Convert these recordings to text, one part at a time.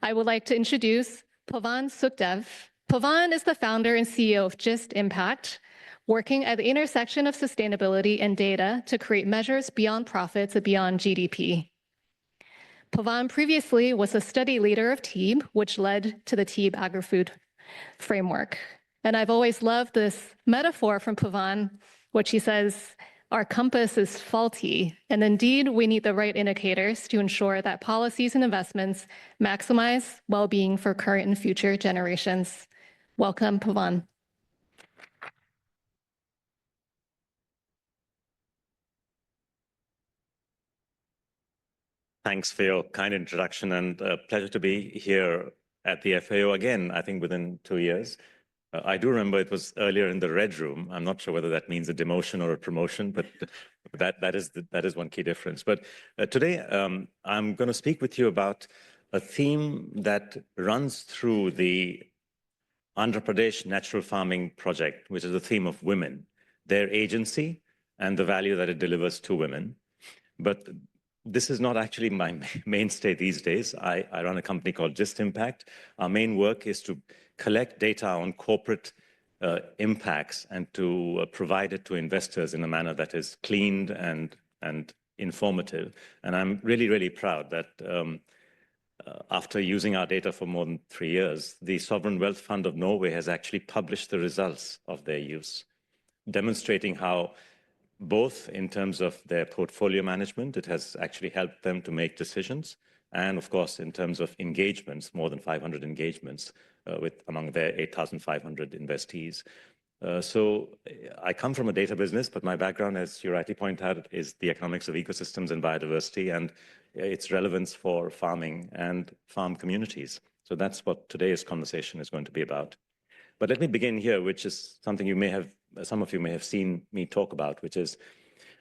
I would like to introduce Pavan Sukhdev. Pavan is the founder and CEO of Just Impact, working at the intersection of sustainability and data to create measures beyond profits and beyond GDP. Pavan previously was a study leader of TEEB, which led to the TEEB agri-food framework. And I've always loved this metaphor from Pavan, which he says, our compass is faulty, and indeed we need the right indicators to ensure that policies and investments maximize well-being for current and future generations. Welcome, Pavan. Thanks for your kind introduction, and a pleasure to be here at the FAO again, I think within 2 years. I do remember it was earlier in the red room. I'm not sure whether that means a demotion or a promotion, but that is one key difference. But today, I'm going to speak with you about a theme that runs through the Andhra Pradesh Natural Farming Project, which is the theme of women, their agency, and the value that it delivers to women. But this is not actually my mainstay these days. I run a company called Just Impact. Our main work is to collect data on corporate impacts and to provide it to investors in a manner that is cleaned and informative. And I'm really, really proud that after using our data for more than 3 years, the Sovereign Wealth Fund of Norway has actually published the results of their use, demonstrating how both in terms of their portfolio management, it has actually helped them to make decisions, and of course, in terms of engagements, more than 500 engagements with among their 8,500 investees. So I come from a data business, but my background, as you rightly point out, is the economics of ecosystems and biodiversity and its relevance for farming and farm communities. So that's what today's conversation is going to be about. But let me begin here, which is something some of you may have seen me talk about, which is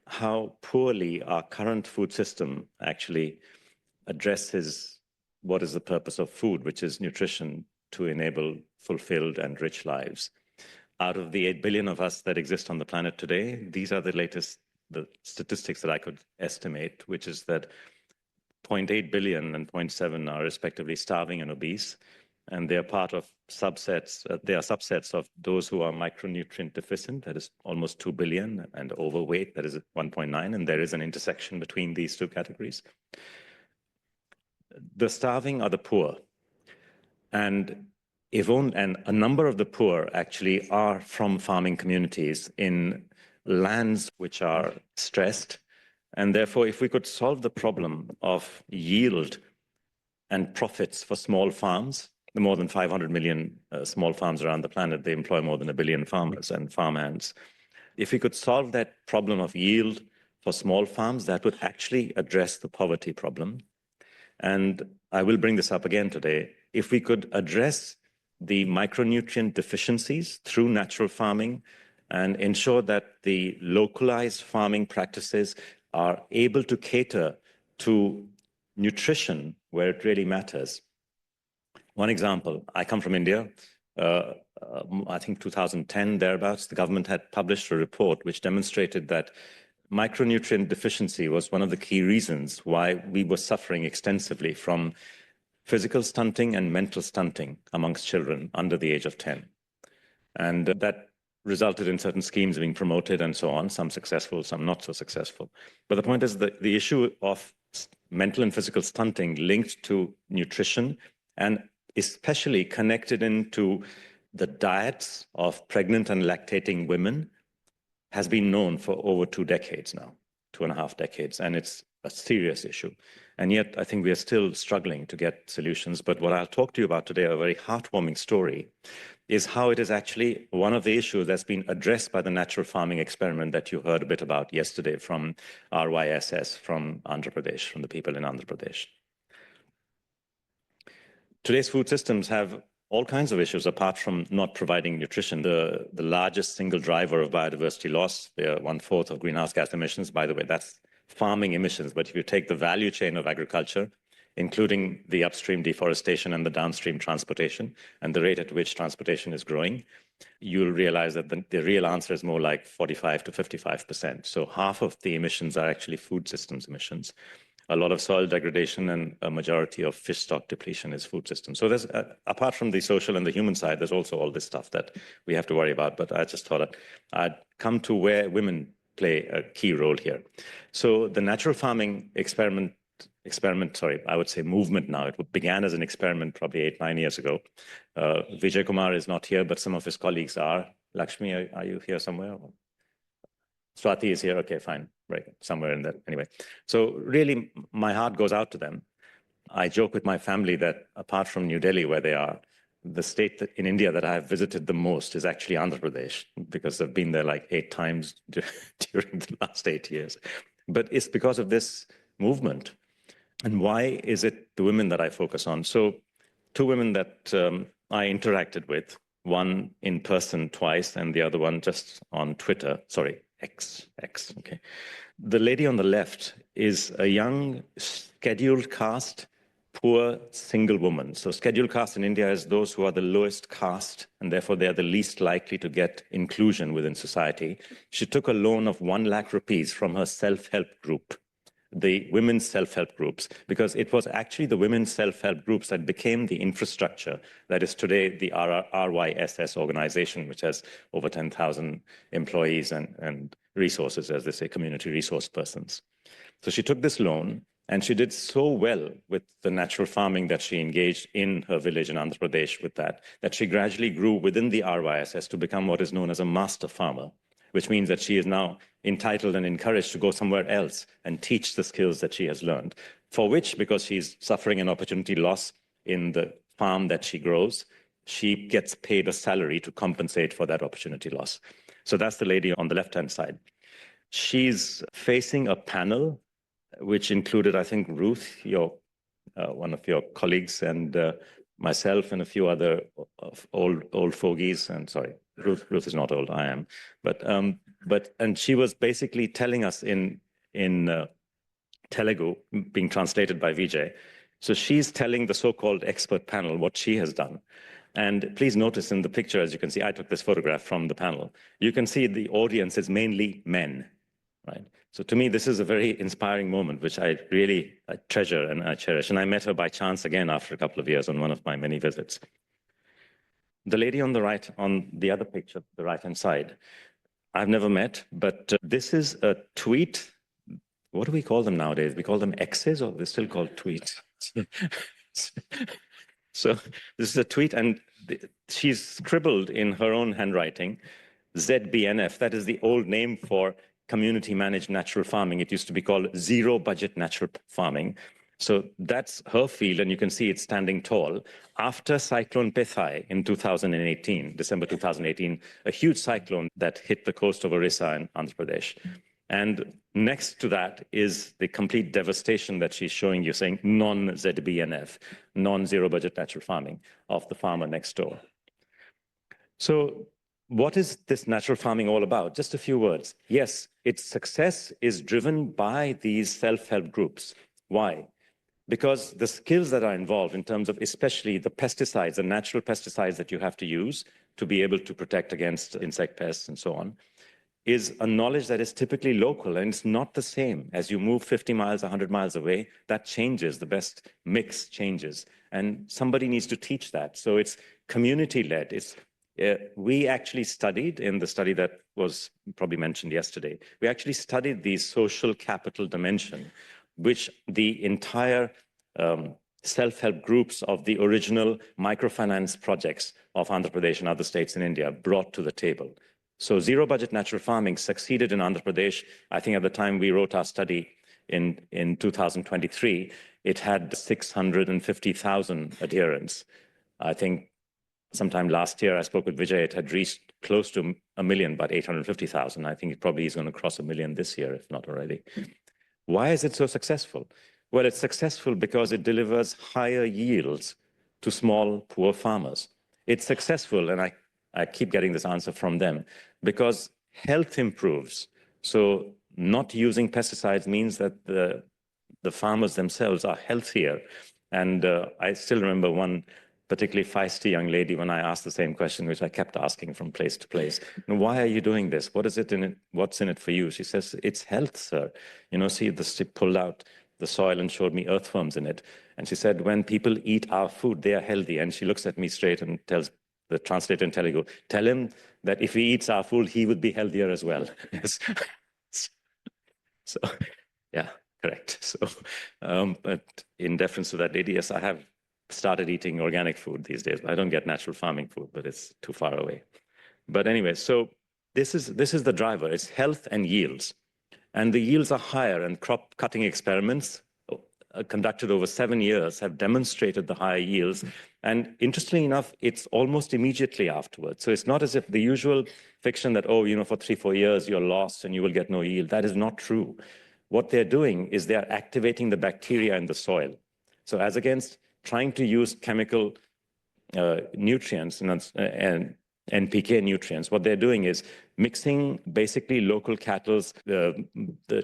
how poorly our current food system actually addresses what is the purpose of food, which is nutrition to enable fulfilled and rich lives. Out of the 8 billion of us that exist on the planet today, these are the statistics that I could estimate, which is that 0.8 billion and 0.7 are respectively starving and obese. And they are part of subsets, they are subsets of those who are micronutrient deficient, that is almost 2 billion, and overweight, that is 1.9, and there is an intersection between these two categories. The starving are the poor. And a number of the poor actually are from farming communities in lands which are stressed. And therefore, if we could solve the problem of yield and profits for small farms, the more than 500 million small farms around the planet, they employ more than 1 billion farmers and farmhands. If we could solve that problem of yield for small farms, that would actually address the poverty problem. And I will bring this up again today. If we could address the micronutrient deficiencies through natural farming and ensure that the localized farming practices are able to cater to nutrition where it really matters. One example, I come from India. I think 2010, thereabouts, the government had published a report which demonstrated that micronutrient deficiency was one of the key reasons why we were suffering extensively from physical stunting and mental stunting amongst children under the age of 10. And that resulted in certain schemes being promoted and so on, some successful, some not so successful. But the point is that the issue of mental and physical stunting linked to nutrition and especially connected into the diets of pregnant and lactating women has been known for over 2 decades now, 2.5 decades, and it's a serious issue. And yet I think we are still struggling to get solutions. But what I'll talk to you about today, a very heartwarming story, is how it is actually one of the issues that's been addressed by the natural farming experiment that you heard a bit about yesterday from RYSS, from Andhra Pradesh, from the people in Andhra Pradesh. Today's food systems have all kinds of issues apart from not providing nutrition. The largest single driver of biodiversity loss, they are 1/4 of greenhouse gas emissions. By the way, that's farming emissions. But if you take the value chain of agriculture, including the upstream deforestation and the downstream transportation, and the rate at which transportation is growing, you'll realize that the real answer is more like 45 to 55%. So half of the emissions are actually food systems emissions. a lot of soil degradation, and a majority of fish stock depletion is food system. So there's, apart from the social and the human side, there's also all this stuff that we have to worry about. But I just thought I'd come to where women play a key role here. So the natural farming I would say movement now. It began as an experiment probably 8-9 years ago. Vijay Kumar is not here, but some of his colleagues are. Lakshmi, are you here somewhere? Swati is here. Okay, fine. Right, somewhere in that. Anyway, so really my heart goes out to them. I joke with my family that apart from New Delhi, where they are, the state in India that I have visited the most is actually Andhra Pradesh, because I've been there like 8 times during the last 8 years. But it's because of this movement. And why is it the women that I focus on? So 2 women that I interacted with, one in person twice, and the other one just on Twitter, sorry, X, okay. The lady on the left is a young scheduled caste, poor single woman. So scheduled caste in India is those who are the lowest caste, and therefore they are the least likely to get inclusion within society. She took a loan of 1 lakh rupees from her self-help group, the women's self-help groups, because it was actually the women's self-help groups that became the infrastructure that is today the RYSS organization, which has over 10,000 employees and resources, as they say, community resource persons. So she took this loan, and she did so well with the natural farming that she engaged in her village in Andhra Pradesh with that she gradually grew within the RYSS to become what is known as a master farmer, which means that she is now entitled and encouraged to go somewhere else and teach the skills that she has learned, for which, because she's suffering an opportunity loss in the farm that she grows, she gets paid a salary to compensate for that opportunity loss. So that's the lady on the left-hand side. She's facing a panel, which included, I think, Ruth, one of your colleagues, and myself and a few other old fogies. And sorry, Ruth is not old, I am. And she was basically telling us in Telugu, being translated by Vijay. So she's telling the so-called expert panel what she has done. And please notice in the picture, as you can see, I took this photograph from the panel. You can see the audience is mainly men, right? So to me, this is a very inspiring moment, which I really treasure and I cherish. And I met her by chance again after a couple of years on one of my many visits. The lady on the right, on the other picture, the right-hand side, I've never met, but this is a tweet. What do we call them nowadays? We call them X's, or they're still called tweets? So this is a tweet, and she's scribbled in her own handwriting, ZBNF. That is the old name for community managed natural farming. It used to be called zero budget natural farming. So that's her field, and you can see it's standing tall. After Cyclone Pethai in 2018, December 2018, a huge cyclone that hit the coast of Orissa and Andhra Pradesh. And next to that is the complete devastation that she's showing you, saying non-ZBNF, non-zero budget natural farming of the farmer next door. So what is this natural farming all about? Just a few words. Yes, its success is driven by these self-help groups. Why? Because the skills that are involved in terms of especially the pesticides, the natural pesticides that you have to use to be able to protect against insect pests and so on, is a knowledge that is typically local, and it's not the same. As you move 50 miles, 100 miles away, that changes, the best mix changes, and somebody needs to teach that. So it's community-led. We actually studied, in the study that was probably mentioned yesterday, we actually studied the social capital dimension, which the entire self-help groups of the original microfinance projects of Andhra Pradesh and other states in India brought to the table. So zero budget natural farming succeeded in Andhra Pradesh. I think at the time we wrote our study in 2023, it had 650,000 adherents. I think sometime last year I spoke with Vijay, it had reached close to 1 million, but 850,000. I think it probably is going to cross 1 million this year, if not already. Why is it so successful? Well, it's successful because it delivers higher yields to small, poor farmers. It's successful, and I keep getting this answer from them, because health improves. So not using pesticides means that the farmers themselves are healthier. And I still remember one particularly feisty young lady when I asked the same question, which I kept asking from place to place. Why are you doing this? What is it in it? What's in it for you? She says, it's health, sir. You know, see, she pulled out the soil and showed me earthworms in it. And she said, when people eat our food, they are healthy. And she looks at me straight and tells the translator in Telugu, tell him that if he eats our food, he would be healthier as well. Yes. So, yeah, correct. So, but in deference to that lady, yes, I have started eating organic food these days. I don't get natural farming food, but it's too far away. But anyway, so this is the driver. It's health and yields. And the yields are higher, and crop cutting experiments conducted over 7 years have demonstrated the higher yields. And interestingly enough, it's almost immediately afterwards. So it's not as if the usual fiction that, oh, for 3-4 years, you're lost and you will get no yield. That is not true. What they're doing is they're activating the bacteria in the soil. So as against trying to use chemical nutrients and NPK nutrients, what they're doing is mixing basically local cattle's the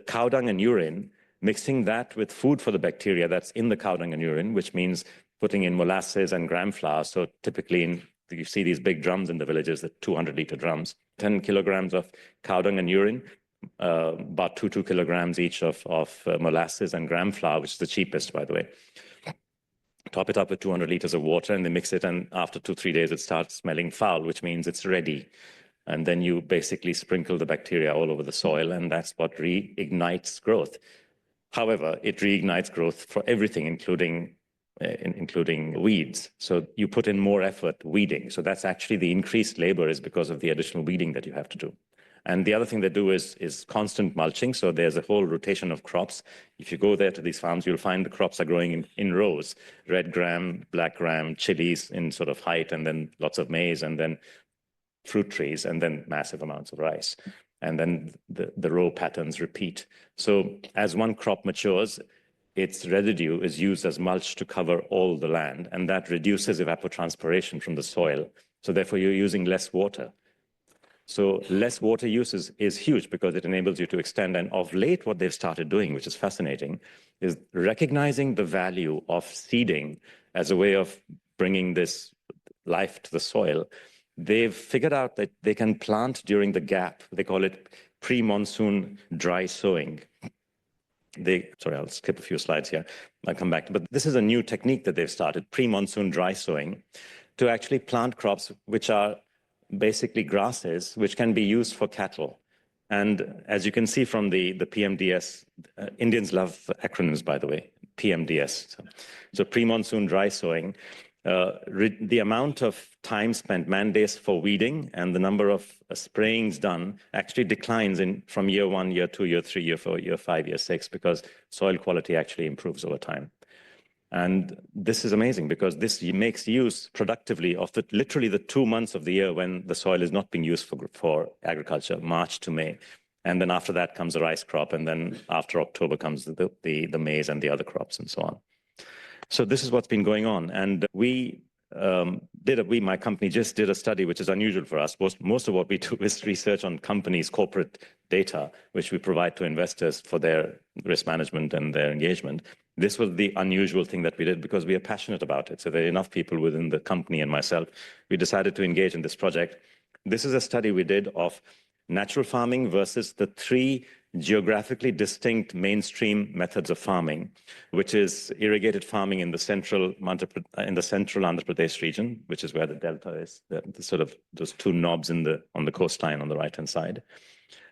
cow dung and urine, mixing that with food for the bacteria that's in the cow dung and urine, which means putting in molasses and gram flour. So typically you see these big drums in the villages, the 200-liter drums, 10 kilograms of cow dung and urine, about 2 kilograms each of molasses and gram flour, which is the cheapest, by the way. Top it up with 200 liters of water, and they mix it, and after 2-3 days, it starts smelling foul, which means it's ready. And then you basically sprinkle the bacteria all over the soil, and that's what reignites growth. However, it reignites growth for everything, including weeds. So you put in more effort weeding. So that's actually the increased labor is because of the additional weeding that you have to do. And the other thing they do is constant mulching. So there's a whole rotation of crops. If you go there to these farms, you'll find the crops are growing in rows, red gram, black gram, chilies in sort of height, and then lots of maize, and then fruit trees, and then massive amounts of rice. And then the row patterns repeat. So as one crop matures, its residue is used as mulch to cover all the land, and that reduces evapotranspiration from the soil. So therefore, you're using less water. So less water use is huge because it enables you to extend. And of late, what they've started doing, which is fascinating, is recognizing the value of seeding as a way of bringing this life to the soil. They've figured out that they can plant during the gap. They call it pre-monsoon dry sowing. Sorry, I'll skip a few slides here. I'll come back. But this is a new technique that they've started, pre-monsoon dry sowing, to actually plant crops which are basically grasses, which can be used for cattle. And as you can see from the PMDS, Indians love acronyms, by the way, PMDS. So pre-monsoon dry sowing, the amount of time spent, man days for weeding, and the number of sprayings done actually declines from year 1, year 2, year 3, year 4, year 5, year 6, because soil quality actually improves over time. And this is amazing because this makes use productively of literally the 2 months of the year when the soil is not being used for agriculture, March to May. And then after that comes the rice crop, and then after October comes the maize and the other crops and so on. So this is what's been going on. And my company just did a study, which is unusual for us. Most of what we do is research on companies' corporate data, which we provide to investors for their risk management and their engagement. This was the unusual thing that we did because we are passionate about it. So there are enough people within the company and myself. We decided to engage in this project. This is a study we did of natural farming versus the 3 geographically distinct mainstream methods of farming, which is irrigated farming in the central Andhra Pradesh region, which is where the delta is, the sort of those 2 knobs on the coastline on the right-hand side.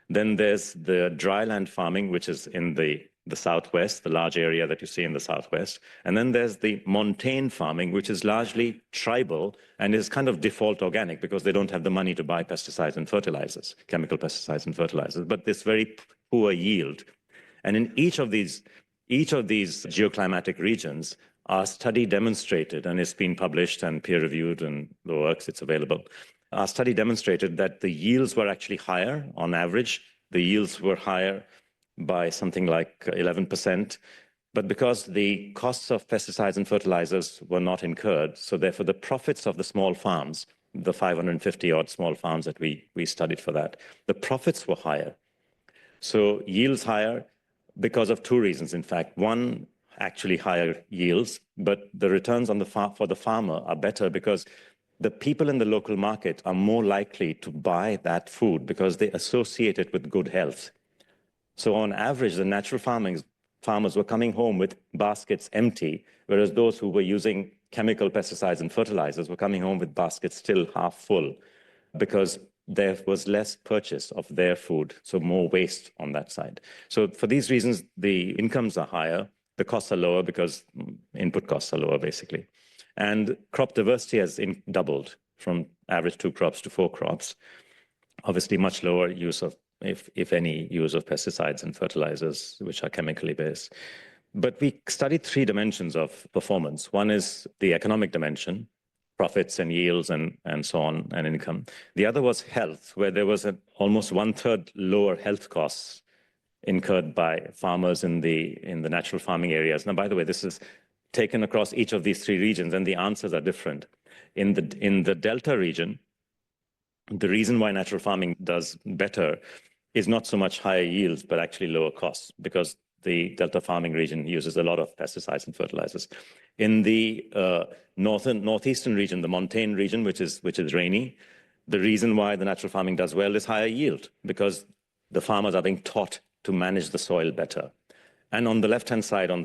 Then there's the dryland farming, which is in the southwest, the large area that you see in the southwest. And then there's the montane farming, which is largely tribal and is kind of default organic because they don't have the money to buy pesticides and fertilizers, chemical pesticides and fertilizers, but this very poor yield. And in each of these geoclimatic regions, our study demonstrated, and it's been published and peer-reviewed and the works, it's available. Our study demonstrated that the yields were actually higher on average. The yields were higher by something like 11%, but because the costs of pesticides and fertilizers were not incurred, so therefore the profits of the small farms, the 550 odd small farms that we studied for that, the profits were higher. So yields higher because of 2 reasons, in fact. One, actually higher yields, but the returns on for the farmer are better because the people in the local market are more likely to buy that food because they associate it with good health. So on average, the natural farmers were coming home with baskets empty, whereas those who were using chemical pesticides and fertilizers were coming home with baskets still half full, because there was less purchase of their food, so more waste on that side. So for these reasons, the incomes are higher, the costs are lower because input costs are lower, basically. And crop diversity has doubled from average 2 crops to 4 crops. Obviously, much lower use of, if any, use of pesticides and fertilizers, which are chemically based. But we studied 3 dimensions of performance. One is the economic dimension, profits and yields and so on, and income. The other was health, where there was almost 1/3 lower health costs incurred by farmers in the natural farming areas. Now, by the way, this is taken across each of these 3 regions, and the answers are different. In the Delta region, the reason why natural farming does better is not so much higher yields, but actually lower costs, because the Delta farming region uses a lot of pesticides and fertilizers. In the northeastern region, the montane region, which is rainy, the reason why the natural farming does well is higher yield, because the farmers are being taught to manage the soil better. And on the left-hand side, in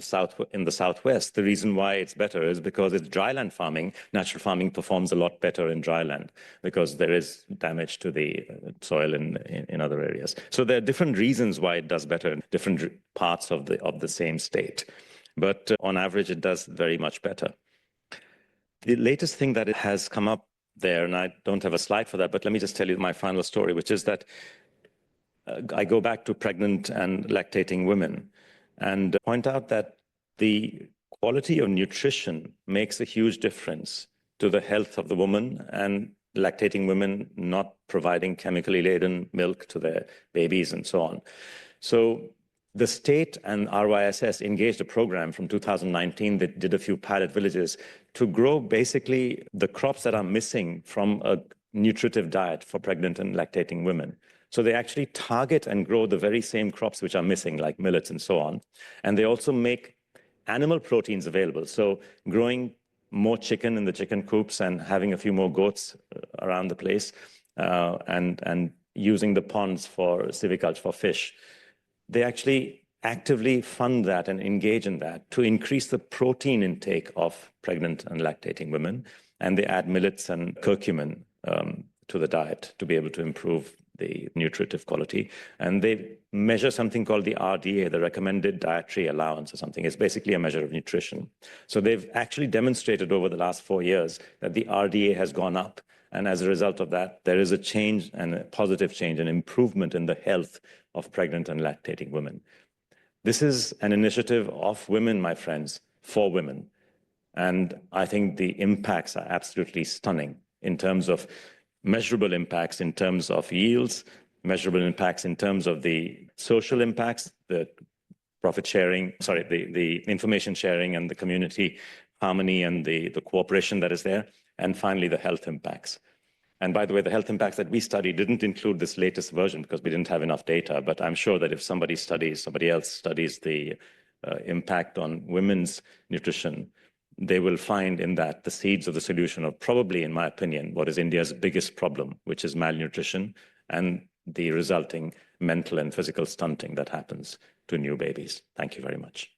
the southwest, the reason why it's better is because it's dryland farming. Natural farming performs a lot better in dryland because there is damage to the soil in other areas. So there are different reasons why it does better in different parts of the same state. But on average, it does very much better. The latest thing that it has come up there, and I don't have a slide for that, but let me just tell you my final story, which is that I go back to pregnant and lactating women and point out that the quality of nutrition makes a huge difference to the health of the woman, and lactating women not providing chemically laden milk to their babies and so on. So the state and RYSS engaged a program from 2019 that did a few pilot villages to grow basically the crops that are missing from a nutritive diet for pregnant and lactating women. So they actually target and grow the very same crops which are missing, like millets and so on. And they also make animal proteins available. So growing more chicken in the chicken coops and having a few more goats around the place, and using the ponds for silviculture for fish. They actually actively fund that and engage in that to increase the protein intake of pregnant and lactating women. And they add millets and curcumin to the diet to be able to improve the nutritive quality. And they measure something called the RDA, the recommended dietary allowance or something. It's basically a measure of nutrition. So they've actually demonstrated over the last 4 years that the RDA has gone up. And as a result of that, there is a change, and a positive change, an improvement in the health of pregnant and lactating women. This is an initiative of women, my friends, for women. And I think the impacts are absolutely stunning in terms of measurable impacts, in terms of yields, measurable impacts in terms of the social impacts, the profit sharing, the information sharing and the community harmony and the cooperation that is there, and finally the health impacts. And by the way, the health impacts that we studied didn't include this latest version because we didn't have enough data, but I'm sure that if somebody else studies the impact on women's nutrition, they will find in that the seeds of the solution of probably, in my opinion, what is India's biggest problem, which is malnutrition and the resulting mental and physical stunting that happens to new babies. Thank you very much.